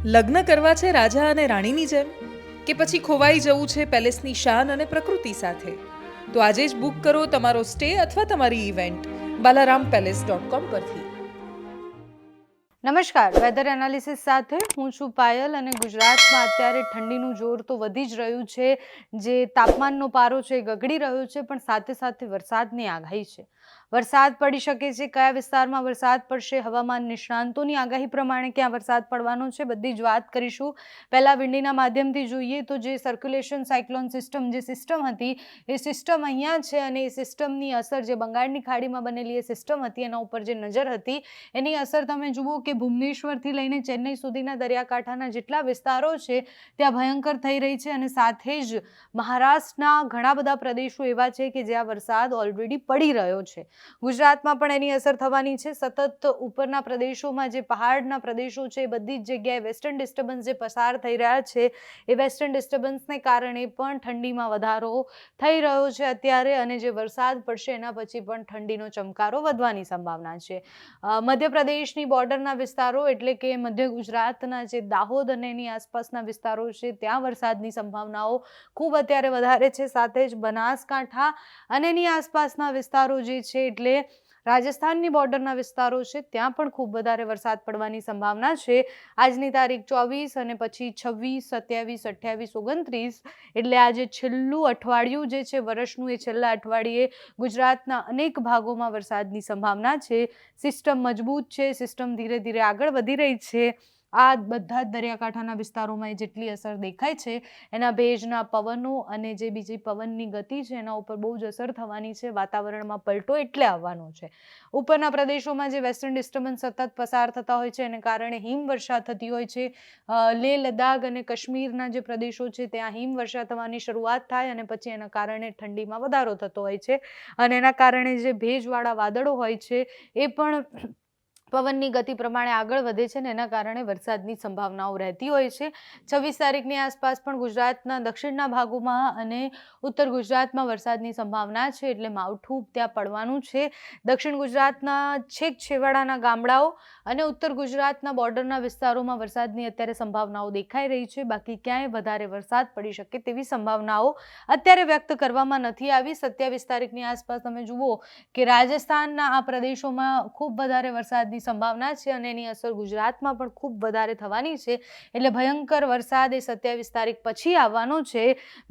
લગ્ન કરવા છે રાજા અને રાણીની જેમ, કે પછી ખોવાઈ જવું છે પેલેસની શાન અને પ્રકૃતિ સાથે? તો આજે જ બુક કરો તમારો સ્ટે અથવા તમારી ઇવેન્ટ balarampalace.com પરથી. નમસ્કાર, વેધર એનાલિસિસ સાથે હું છું પાયલ અને ગુજરાતમાં અત્યારે ઠંડીનું જોર તો વધી જ રહ્યું છે. જે તાપમાનનો પારો છે ગગડી રહ્યો છે, પણ સાથે સાથે વરસાદની આગાહી છે. વરસાદ પડી શકે છે. કયા વિસ્તારમાં વરસાદ પડશે, હવામાન નિષ્ણાંતોની આગાહી પ્રમાણે ક્યાં વરસાદ પડવાનો છે, બધી જ વાત કરીશું. પહેલા વિંડીના માધ્યમથી જોઈએ તો જે સર્ક્યુલેશન સાયક્લોન સિસ્ટમ જે સિસ્ટમ હતી એ સિસ્ટમ અહીંયા છે અને એ સિસ્ટમની અસર જે બંગાળની ખાડીમાં બનેલી એ સિસ્ટમ હતી એના ઉપર જે નજર હતી એની અસર તમે જુઓ કે ભુવનેશ્વરથી લઈને ચેન્નઈ સુધીના દરિયાકાંઠાના જેટલા વિસ્તારો છે ત્યાં ભયંકર થઈ રહી છે. અને સાથે જ મહારાષ્ટ્રના ઘણા બધા પ્રદેશો એવા છે કે જ્યાં વરસાદ ઓલરેડી પડી રહ્યો છે. ગુજરાતમાં પણ એની અસર થવાની છે. સતત ઉપરના પ્રદેશોમાં જે પહાડના પ્રદેશો છે એ બધી જ જગ્યાએ વેસ્ટર્ન ડિસ્ટર્બન્સ જે પસાર થઈ રહ્યા છે એ વેસ્ટર્ન ડિસ્ટર્બન્સને કારણે પણ ઠંડીમાં વધારો થઈ રહ્યો છે અત્યારે. અને જે વરસાદ પડશે એના પછી પણ ઠંડીનો ચમકારો વધવાની સંભાવના છે. મધ્યપ્રદેશની બોર્ડરના વિસ્તારો એટલે કે મધ્ય ગુજરાતના જે દાહોદ અને એની આસપાસના વિસ્તારો છે ત્યાં વરસાદની સંભાવનાઓ ખૂબ અત્યારે વધારે છે. સાથે જ બનાસકાંઠા અને એની આસપાસના વિસ્તારો જે છે એટલે રાજસ્થાનની બોર્ડરના વિસ્તારો છે ત્યાં પણ ખૂબ વધારે વરસાદ પડવાની સંભાવના છે. આજની તારીખ 24 અને પછી 26, 27, 28, 29 એટલે આજે છેલ્લું અઠવાડિયું જે છે વર્ષનું એ છેલ્લા અઠવાડિયે ગુજરાતના અનેક ભાગોમાં વરસાદની સંભાવના છે. સિસ્ટમ મજબૂત છે, સિસ્ટમ ધીરે ધીરે આગળ વધી રહી છે. આ બધા જ દરિયાકાંઠાના વિસ્તારોમાં એ જેટલી અસર દેખાય છે એના ભેજના પવનો અને જે બીજી પવનની ગતિ છે એના ઉપર બહુ જ અસર થવાની છે. વાતાવરણમાં પલટો એટલે આવવાનો છે. ઉપરના પ્રદેશોમાં જે વેસ્ટર્ન ડિસ્ટર્બન્સ સતત પસાર થતા હોય છે એને કારણે હિમવર્ષા થતી હોય છે. લેહ, લદ્દાખ અને કાશ્મીરના જે પ્રદેશો છે ત્યાં હિમવર્ષા થવાની શરૂઆત થાય અને પછી એના કારણે ઠંડીમાં વધારો થતો હોય છે. અને એના કારણે જે ભેજવાળા વાદળો હોય છે એ પણ પવનની ગતિ પ્રમાણે આગળ વધે છે ને એના કારણે વરસાદની સંભાવનાઓ રહેતી હોય છે. 26 તારીખની આસપાસ પણ ગુજરાતના દક્ષિણના ભાગોમાં અને ઉત્તર ગુજરાતમાં વરસાદની સંભાવના છે. એટલે માવઠું ત્યાં પડવાનું છે. દક્ષિણ ગુજરાતના છેક છેવાડાના ગામડાઓ અને ઉત્તર ગુજરાતના બોર્ડરના વિસ્તારોમાં વરસાદની અત્યારે સંભાવનાઓ દેખાઈ રહી છે. બાકી ક્યાંય વધારે વરસાદ પડી શકે તેવી સંભાવનાઓ અત્યારે વ્યક્ત કરવામાં નથી આવી. 27 તારીખની આસપાસ તમે જુઓ કે રાજસ્થાનના આ પ્રદેશોમાં ખૂબ વધારે વરસાદની સંભાવના છે અને એની અસર ગુજરાતમાં પણ ખૂબ વધારે થવાની છે. એટલે ભયંકર વરસાદ એ 27 તારીખ પછી આવવાનો છે.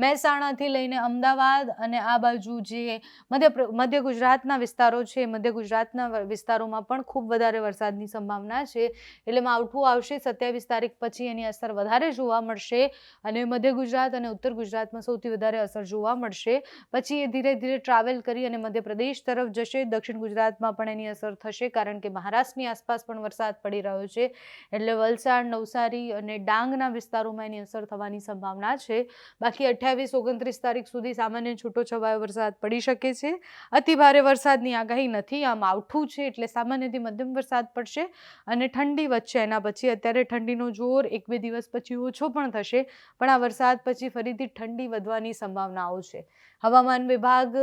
મહેસાણાથી લઈને અમદાવાદ અને આ બાજુ જે મધ્ય ગુજરાતના વિસ્તારો છે મધ્ય ગુજરાતના વિસ્તારોમાં પણ ખૂબ વધારે વરસાદની સંભાવના છે. એટલે માવઠું આવશે 27 તારીખ પછી એની અસર વધારે જોવા મળશે અને મધ્ય ગુજરાત અને ઉત્તર ગુજરાતમાં સૌથી વધારે અસર જોવા મળશે. પછી એ ધીરે ધીરે ટ્રાવેલ કરી અને મધ્યપ્રદેશ તરફ જશે. દક્ષિણ ગુજરાતમાં પણ એની અસર થશે કારણ કે મહારાષ્ટ્રની આસપાસ પણ વરસાદ પડી રહ્યો છે. એટલે વલસાડ, નવસારી અને ડાંગના વિસ્તારોમાં એની અસર થવાની સંભાવના છે. બાકી 28, 29 તારીખ સુધી સામાન્ય છૂટો છવાયો વરસાદ પડી શકે છે. અતિ ભારે વરસાદની આગાહી નથી. આ માવઠું છે એટલે સામાન્યથી મધ્યમ વરસાદ પડશે અને ઠંડી વધશે. એના પછી અત્યારે ઠંડીનો જોર 1-2 દિવસ પછી ઓછો પણ થશે, પણ આ વરસાદ પછી ફરીથી ઠંડી વધવાની સંભાવનાઓ છે. હવામાન વિભાગ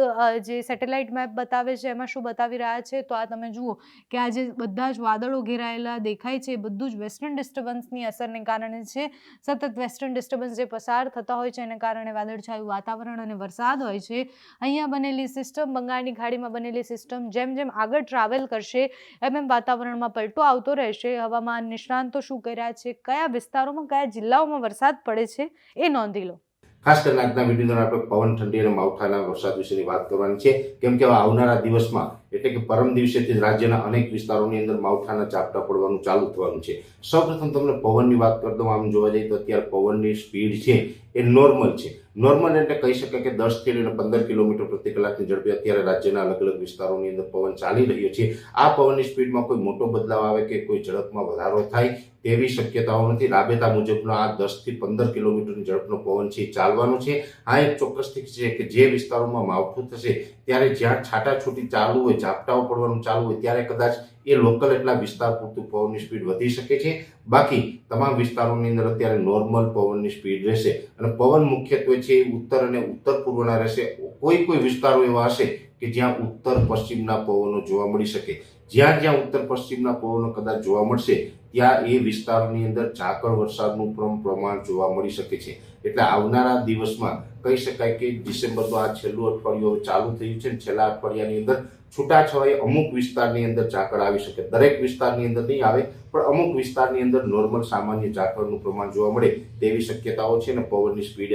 જે સેટેલાઇટ મેપ બતાવે છે એમાં શું બતાવી રહ્યા છે તો આ તમે જુઓ કે આ જે બધા જ વાદળો ઘેરાયેલા દેખાય છે એ બધું જ વેસ્ટર્ન ડિસ્ટર્બન્સની અસરને કારણે છે. સતત વેસ્ટર્ન ડિસ્ટર્બન્સ જે પસાર થતા હોય છે એને કારણે વાદળછાયું વાતાવરણ અને વરસાદ હોય છે. અહીંયા બનેલી સિસ્ટમ, બંગાળની ખાડીમાં બનેલી સિસ્ટમ જેમ જેમ આગળ ટ્રાવેલ કરશે એમ વાતાવરણમાં પલટો આવતો રહેશે. હવામાન નિષ્ણાંતો શું કહી રહ્યા છે, કયા વિસ્તારોમાં કયા જિલ્લાઓમાં વરસાદ પડે છે એ નોંધી લો. ખાસ કરીને આજના વિડીયોમાં આપણે પવન, ઠંડી અને માવઠાના વરસાદ વિશેની વાત કરવાની છે. કેમ કે આવનારા દિવસમાં એટલે કે પરમ દિવસેથી રાજ્યના અનેક વિસ્તારોની અંદર માવઠાના ઝાપટા પડવાનું ચાલુ થવાનું છે. સૌપ્રથમ તમને પવનની વાત કરી દઉં. આમ જોવા જઈએ તો અત્યારે પવનની સ્પીડ છે એ નોર્મલ છે. નોર્મલ એટલે કહી શકાય કે 10 થી લઈને 15 કિલોમીટર પ્રતિ કલાકની ઝડપે અત્યારે રાજ્યના અલગ અલગ વિસ્તારોની અંદર પવન ચાલી રહ્યો છે. આ પવનની સ્પીડમાં કોઈ મોટો બદલાવ આવે કે કોઈ ઝડપમાં વધારો થાય તેવી શક્યતાઓ નથી. રાબેતા મુજબનો આ 10 થી 15 કિલોમીટરની ઝડપનો પવન છે ચાલવાનો છે. આ એક ચોક્કસથી છે કે જે વિસ્તારોમાં માવઠું થશે ત્યારે જ્યાં છાટાછૂટી ચાલુ હોય, ઝાપટાઓ પડવાનું ચાલુ હોય ત્યારે કદાચ એ લોકલ એટલા વિસ્તાર પૂરતું પવનની સ્પીડ વધી શકે છે. બાકી તમામ વિસ્તારોની અંદર અત્યારે નોર્મલ પવનની સ્પીડ રહેશે અને પવન મુખ્યત્વે છે ઉત્તર અને ઉત્તર પૂર્વના રહેશે. કોઈ વિસ્તારો એવા હશે કે જ્યાં ઉત્તર પશ્ચિમના પવનો જોવા મળી શકે. જ્યાં જ્યાં ઉત્તર પશ્ચિમના પવનો કદાચ જોવા મળશે ત્યાં એ વિસ્તારોની અંદર ઝાકળ વરસાદનું પ્રમાણ જોવા મળી શકે છે. એટલે આવનારા દિવસમાં કહી શકાય કે ડિસેમ્બરનું આ છેલ્લું અઠવાડિયું ચાલુ થયું છે. છેલ્લા અઠવાડિયાની અંદર છૂટાછવાયે અમુક વિસ્તારની અંદર ઝાકળ આવી શકે. દરેક વિસ્તારની અંદર નહીં આવે, પણ અમુક વિસ્તારની અંદર નોર્મલ સામાન્ય ઝાકળનું પ્રમાણ જોવા મળે તેવી શક્યતાઓ છે અને પવનની સ્પીડ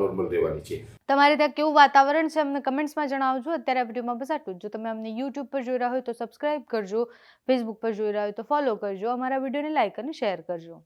નોર્મલ રહેવાની છે. તમારે ત્યાં કેવું વાતાવરણ છે અમને કમેન્ટ્સમાં જણાવજો. અત્યારે આ વિડીયોમાં બસ આટલું જ. જો તમે અમને યુટ્યુબ પર જોઈ રહ્યા હોય તો સબસ્ક્રાઇબ કરજો, ફેસબુક પર જોઈ રહ્યા હોય તો ફોલો કરજો, અમારા વિડીયોને લાઇક અને શેર કરજો.